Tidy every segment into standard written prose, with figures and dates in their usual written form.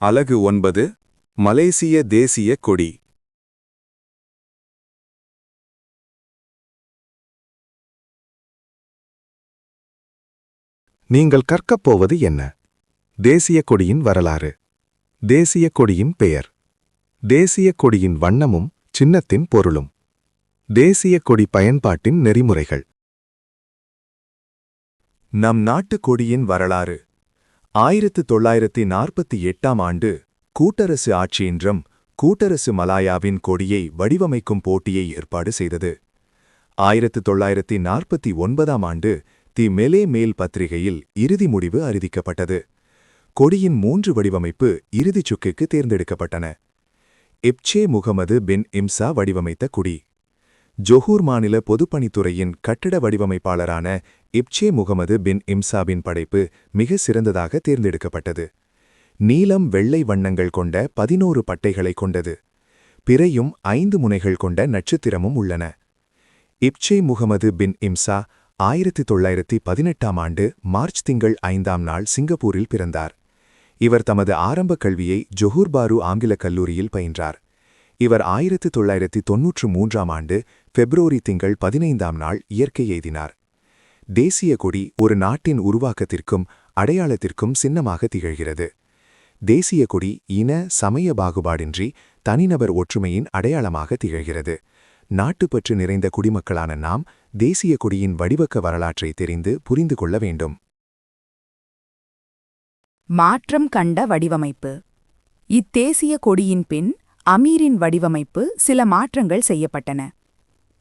அலகு 9 மலேசிய தேசிய கொடி. நீங்கள் கற்கப் போவது என்ன? தேசிய கொடியின் வரலாறு, தேசிய கொடியின் பெயர், தேசிய கொடியின் வண்ணமும் சின்னத்தின் பொருளும், தேசிய கொடி பயன்பாட்டின் நெறிமுறைகள். நம் நாட்டுக் கொடியின் வரலாறு. 1948ஆம் ஆண்டு கூட்டரசு ஆட்சியன்றம் கூட்டரசு மலாயாவின் கொடியை வடிவமைக்கும் போட்டியை ஏற்பாடு செய்தது. 1949ஆம் ஆண்டு தி மெலே மேல் பத்திரிகையில் இறுதி முடிவு அறிவிக்கப்பட்டது. கொடியின் 3 வடிவமைப்பு இறுதிச் சுக்குக்கு தேர்ந்தெடுக்கப்பட்டன. இப்சே முகமது பின் இம்சா வடிவமைத்த கொடி. ஜொஹூர் மாநில பொதுப்பணித்துறையின் கட்டட வடிவமைப்பாளரான இப்சே முகமது பின் இம்சாபின் படைப்பு மிக சிறந்ததாக தேர்ந்தெடுக்கப்பட்டது. நீலம் வெள்ளை வண்ணங்கள் கொண்ட 11 பட்டைகளை கொண்டது. பிறையும் 5 முனைகள் கொண்ட நட்சத்திரமும் உள்ளன. இப்சே முகமது பின் இம்சா 1918ஆம் ஆண்டு மார்ச் திங்கள் 5ஆம் நாள் சிங்கப்பூரில் பிறந்தார். இவர் தமது ஆரம்ப கல்வியை ஜொஹூர் பாரு ஆங்கிலக் கல்லூரியில் பயின்றார். இவர் 1993ஆம் ஆண்டு பிப்ரவரி திங்கள் 15ஆம் நாள் இயற்கை எய்தினார். தேசிய கொடி ஒரு நாட்டின் உருவாக்கத்திற்கும் அடையாளத்திற்கும் சின்னமாக திகழ்கிறது. தேசிய கொடி இன சமய பாகுபாடின்றி தனிநபர் ஒற்றுமையின் அடையாளமாக திகழ்கிறது. நாட்டுப்பற்று நிறைந்த குடிமக்களான நாம் தேசிய கொடியின் வடிவக்க வரலாற்றை தெரிந்து புரிந்து கொள்ள வேண்டும். மாற்றம் கண்ட வடிவமைப்பு. இத்தேசிய கொடியின் பின் அமீரின் வடிவமைப்பு சில மாற்றங்கள் செய்யப்பட்டன.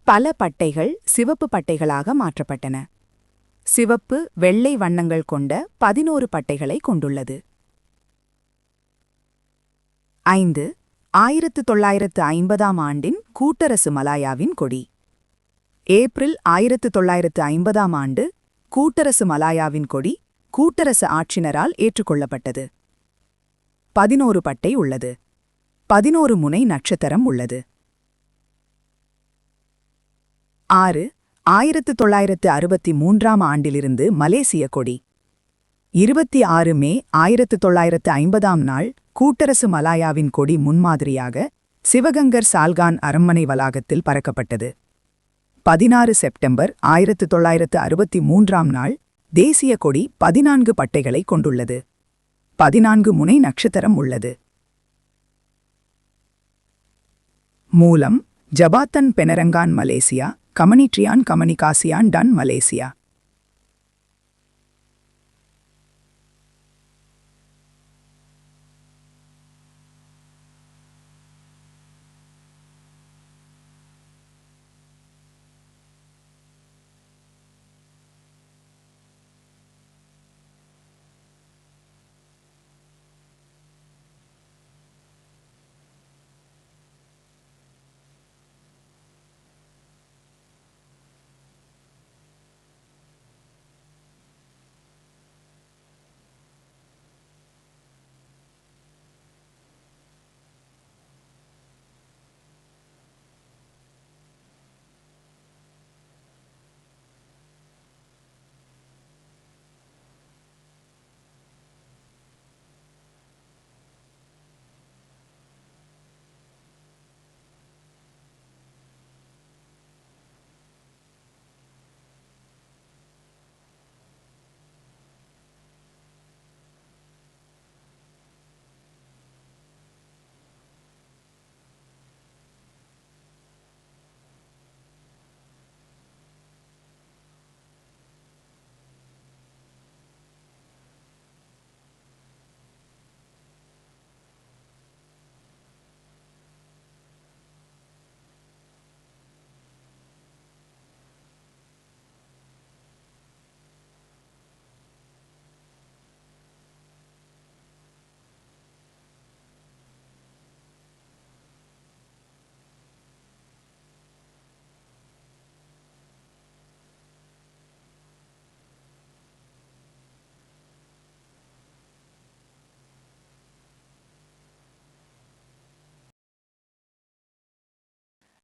பல பட்டைகள் சிவப்பு பட்டைகளாக மாற்றப்பட்டன. சிவப்பு வெள்ளை வண்ணங்கள் கொண்ட 11 பட்டைகளை கொண்டுள்ளது. 5. 1950ஆம் ஆண்டின் கூட்டரசு மலாயாவின் கொடி. ஏப்ரல் 1950ஆம் ஆண்டு கூட்டரசு மலாயாவின் கொடி கூட்டரசு ஆட்சினரால் ஏற்றுக்கொள்ளப்பட்டது. 11 பட்டை உள்ளது. 11 முனை நட்சத்திரம் உள்ளது. 6. 1963ஆம் ஆண்டிலிருந்து மலேசிய கொடி. 26 மே 1950ஆம் நாள் கூட்டரசு மலாயாவின் கொடி முன்மாதிரியாக சிவகங்கர் சால்கான் அரண்மனை வளாகத்தில் பறக்கப்பட்டது. 16 செப்டம்பர் 1963ஆம் நாள் தேசிய கொடி 14 பட்டைகளை கொண்டுள்ளது. 14 முனை நட்சத்திரம் உள்ளது. மூலம் ஜபாத்தன் பெனரங்கான் மலேசியா, கமனிட்ரியான் கமனிகாசியான் டன் மலேசியா.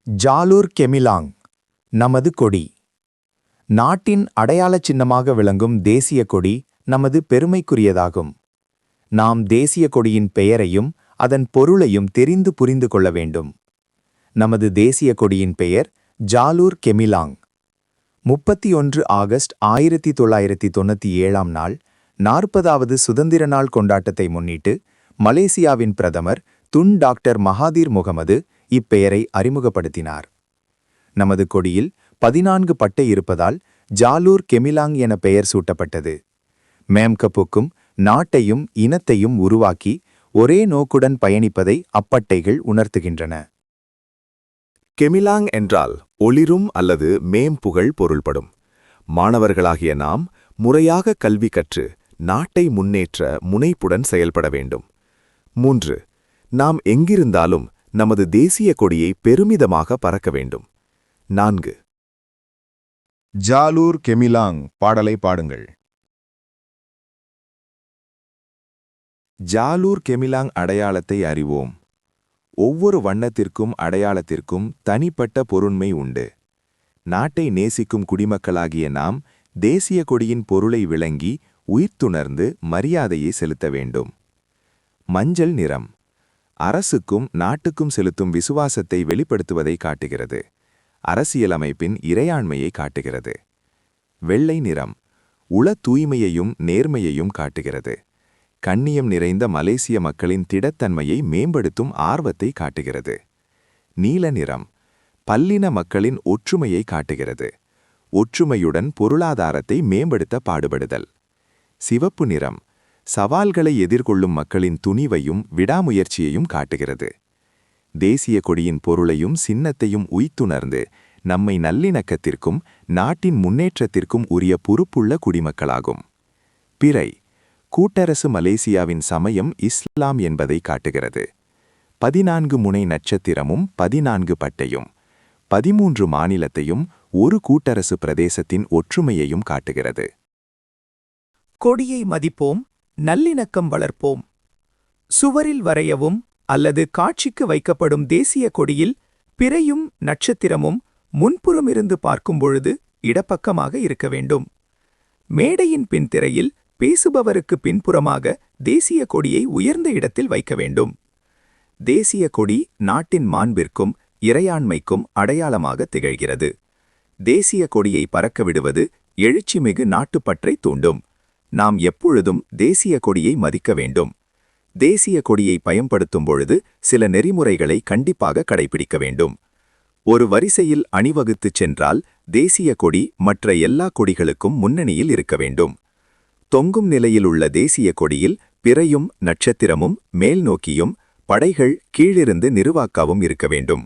ஜாலூர் கெமிலாங் நமது கொடி. நாட்டின் அடையாளச் சின்னமாக விளங்கும் தேசிய கொடி நமது பெருமைக்குரியதாகும். நாம் தேசிய கொடியின் பெயரையும் அதன் பொருளையும் தெரிந்து புரிந்து கொள்ள வேண்டும். நமது தேசிய கொடியின் பெயர் ஜாலூர் கெமிலாங். 31 ஆகஸ்ட் 1997 நாள் 40வது சுதந்திர நாள் கொண்டாட்டத்தை முன்னிட்டு மலேசியாவின் பிரதமர் துன் டாக்டர் மகாதீர் முகமது இப்பெயரை அறிமுகப்படுத்தினார். நமது கொடியில் 14 பட்டை இருப்பதால் ஜாலூர் கெமிலாங் என பெயர் சூட்டப்பட்டது. மேம்கப்புக்கும் நாட்டையும் இனத்தையும் உருவாக்கி ஒரே நோக்குடன் பயணிப்பதை அப்பட்டைகள் உணர்த்துகின்றன. கெமிலாங் என்றால் ஒளிரும் அல்லது மேம்புகழ் பொருள்படும். மாணவர்களாகிய நாம் முறையாக கல்வி கற்று நாட்டை முன்னேற்ற முனைப்புடன் செயல்பட வேண்டும். 3. நாம் எங்கிருந்தாலும் நமது தேசிய கொடியை பெருமிதமாக பறக்க வேண்டும். 4. ஜாலூர் கெமிலாங் பாடலை பாடுங்கள். ஜாலூர் கெமிலாங் அடையாளத்தை அறிவோம். ஒவ்வொரு வண்ணத்திற்கும் அடையாளத்திற்கும் தனிப்பட்ட பொருண்மை உண்டு. நாட்டை நேசிக்கும் குடிமக்களாகிய நாம் தேசிய கொடியின் பொருளை விளங்கி உயிர்த்துணர்ந்து மரியாதையை செலுத்த வேண்டும். மஞ்சள் நிறம் அரசுக்கும் நாட்டுக்கும் செலுத்தும் விசுவாசத்தை வெளிப்படுத்துவதை காட்டுகிறது. அரசியலமைப்பின் இறையாண்மையை காட்டுகிறது. வெள்ளை நிறம் உள தூய்மையையும் நேர்மையையும் காட்டுகிறது. கண்ணியம் நிறைந்த மலேசிய மக்களின் திடத்தன்மையை மேம்படுத்தும் ஆர்வத்தை காட்டுகிறது. நீல நிறம் பல்லின மக்களின் ஒற்றுமையை காட்டுகிறது. ஒற்றுமையுடன் பொருளாதாரத்தை மேம்படுத்த பாடுபடுதல். சிவப்பு நிறம் சவால்களை எதிர்கொள்ளும் மக்களின் துணிவையும் விடாமுயற்சியையும் காட்டுகிறது. தேசிய கொடியின் பொருளையும் சின்னத்தையும் உய்த்துணர்ந்து நம்மை நல்லிணக்கத்திற்கும் நாட்டின் முன்னேற்றத்திற்கும் உரிய பொறுப்புள்ள குடிமக்களாகும். பிறை கூட்டரசு மலேசியாவின் சமயம் இஸ்லாம் என்பதை காட்டுகிறது. 14 முனை நட்சத்திரமும் 14 பட்டையும் 13 மாநிலத்தையும் ஒரு கூட்டரசு பிரதேசத்தின் ஒற்றுமையையும் காட்டுகிறது. கொடியை மதிப்போம், நல்லிணக்கம் வளர்ப்போம். சுவரில் வரையவும் அல்லது காட்சிக்கு வைக்கப்படும் தேசிய கொடியில் பிறையும் நட்சத்திரமும் முன்புறமிருந்து பார்க்கும்பொழுது இடப்பக்கமாக இருக்க வேண்டும். மேடையின் பின்திரையில் பேசுபவருக்கு பின்புறமாக தேசிய கொடியை உயர்ந்த இடத்தில் வைக்க வேண்டும். தேசிய கொடி நாட்டின் மாண்பிற்கும் இறையாண்மைக்கும் அடையாளமாக திகழ்கிறது. தேசிய கொடியை பறக்க விடுவது எழுச்சிமிகு நாட்டுப்பற்றை தூண்டும். நாம் எப்பொழுதும் தேசிய கொடியை மதிக்க வேண்டும். தேசிய கொடியை பயன்படுத்தும் பொழுது சில நெறிமுறைகளை கண்டிப்பாக கடைபிடிக்க வேண்டும். ஒரு வரிசையில் அணிவகுத்துச் சென்றால் தேசிய கொடி மற்ற எல்லா கொடிகளுக்கும் முன்னணியில் இருக்க வேண்டும். தொங்கும் நிலையிலுள்ள தேசிய கொடியில் பிறையும் நட்சத்திரமும் மேல் நோக்கியும் படைகள் கீழிருந்து நிறுவாக்காவும் இருக்க வேண்டும்.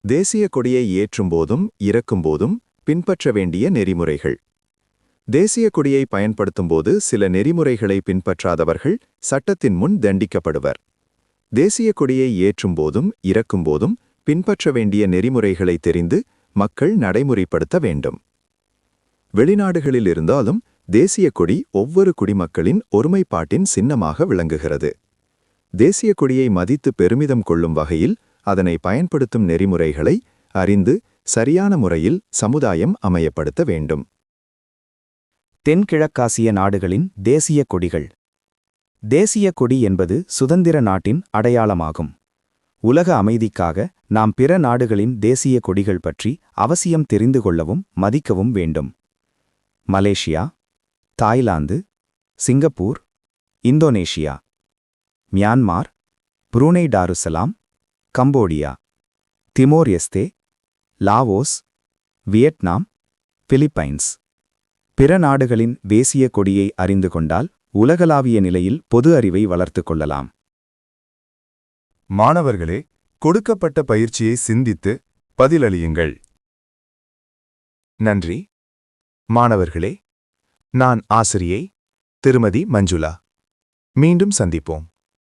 தேசிய கொடியை ஏற்றும்போதும் இறக்கும்போதும் பின்பற்ற வேண்டிய நெறிமுறைகள். தேசிய கொடியை பயன்படுத்தும்போது சில நெறிமுறைகளை பின்பற்றாதவர்கள் சட்டத்தின் முன் தண்டிக்கப்படுவர். தேசிய கொடியை ஏற்றும்போதும் இறக்கும்போதும் பின்பற்ற வேண்டிய நெறிமுறைகளை தெரிந்து மக்கள் நடைமுறைப்படுத்த வேண்டும். வெளிநாடுகளில் இருந்தாலும் தேசிய கொடி ஒவ்வொரு குடிமக்களின் ஒருமைப்பாட்டின் சின்னமாக விளங்குகிறது. தேசிய கொடியை மதித்து பெருமிதம் கொள்ளும் வகையில் அதனை பயன்படுத்தும் நெறிமுறைகளை அறிந்து சரியான முறையில் சமுதாயம் அமையப்படுத்த வேண்டும். தென்கிழக்காசிய நாடுகளின் தேசிய கொடிகள். தேசிய கொடி என்பது சுதந்திர நாட்டின் அடையாளமாகும். உலக அமைதிக்காக நாம் பிற நாடுகளின் தேசிய கொடிகள் பற்றி அவசியம் தெரிந்து கொள்ளவும் மதிக்கவும் வேண்டும். Malaysia, Thailand, Singapore, Indonesia, Myanmar, Brunei Darussalam, Cambodia, Timor Leste, Laos, Vietnam, Philippines. பிற நாடுகளின் தேசிய கொடியை அறிந்து கொண்டால் உலகளாவிய நிலையில் பொது அறிவை வளர்த்துக் கொள்ளலாம். மாணவர்களே, கொடுக்கப்பட்ட பயிற்சியை சிந்தித்து பதிலளியுங்கள். நன்றி. மாணவர்களே, நான் ஆசிரியை திருமதி மஞ்சுளா. மீண்டும் சந்திப்போம்.